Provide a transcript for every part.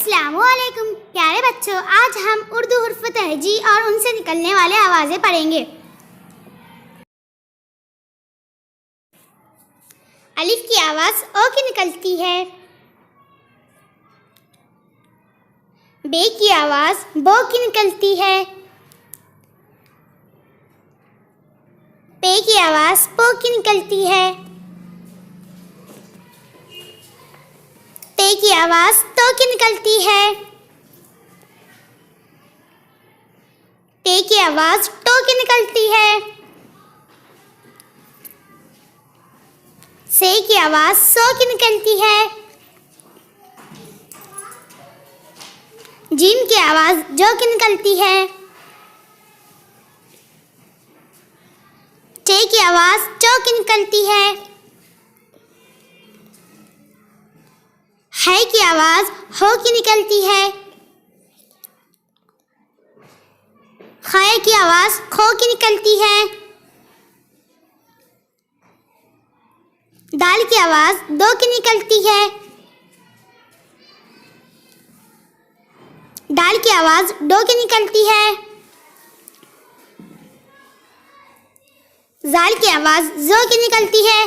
अस्सलामुअलैकुम प्यारे बच्चों, आज हम उर्दू हुर्फ तहजी और उनसे निकलने वाले आवाज़ें पढ़ेंगे। अलिफ की आवाज़ ओ की निकलती है। बे की आवाज़ बो की निकलती है। पे की आवाज़ पो की निकलती है। ते की आवाज़ तो की निकलती है। ते की आवाज़ टो की निकलती है। से की आवाज़ सो की निकलती है। जीम की आवाज़ जो की निकलती है। चे की आवाज़ चो की निकलती है। है की आवाज़ हो की निकलती है। खे की आवाज़ खो की निकलती है। दाल की आवाज़ दो की निकलती है। दाल की आवाज़ डो की निकलती है। जाल की आवाज़ जो की निकलती है।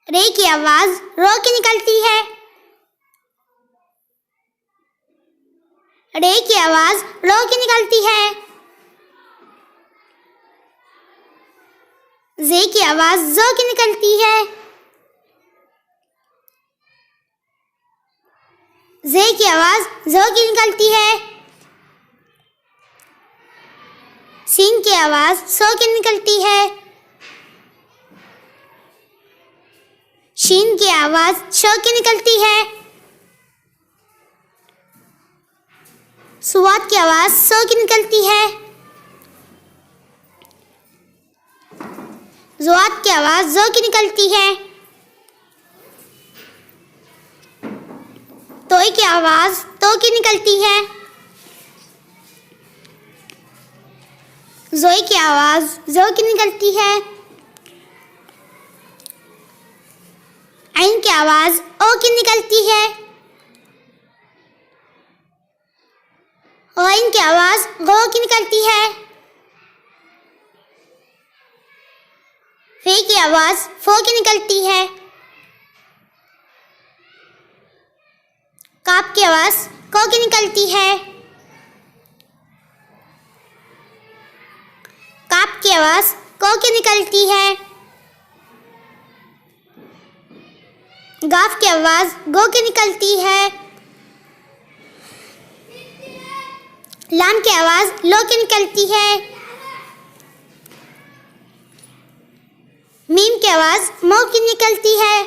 रे की आवाज़ रो की निकलती है। रे की आवाज़ रो की निकलती है। जे की आवाज़ जो की निकलती है। जे की आवाज़ जो की निकलती है। सीन की आवाज़ सो की निकलती है। शीन की आवाज़ शो की निकलती है। सुवाद की आवाज़ सो की निकलती है। जुआद की आवाज़ जो की निकलती है। तोय की आवाज़ तो की निकलती है। जोई की आवाज़ जो की निकलती है। आइन की आवाज़ ओ की निकलती है। गइन की आवाज़ गो की निकलती है। फे की आवाज़ फो की निकलती है। काफ की आवाज़ को की निकलती है। काफ की आवाज़ को की निकलती है। गाफ की आवाज़ गो की निकलती है। लाम की आवाज़ लो की निकलती है। मीम की आवाज़ मो की निकलती है।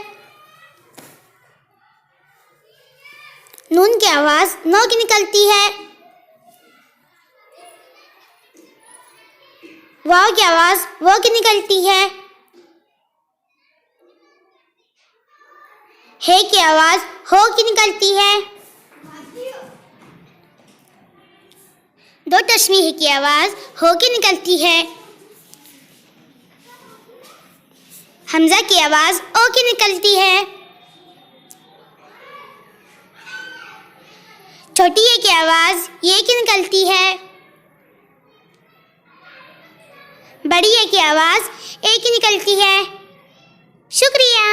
नून की आवाज़ नो की निकलती है। वाव की आवाज़ वो की निकलती है। हे की आवाज़ हो की निकलती है। दो तस्मीह की आवाज़ हो की निकलती है। हमज़ा की आवाज़ ओ की निकलती है। छोटी ए की आवाज़ ये की निकलती है। बड़ी ए की आवाज़ ए की निकलती है। शुक्रिया।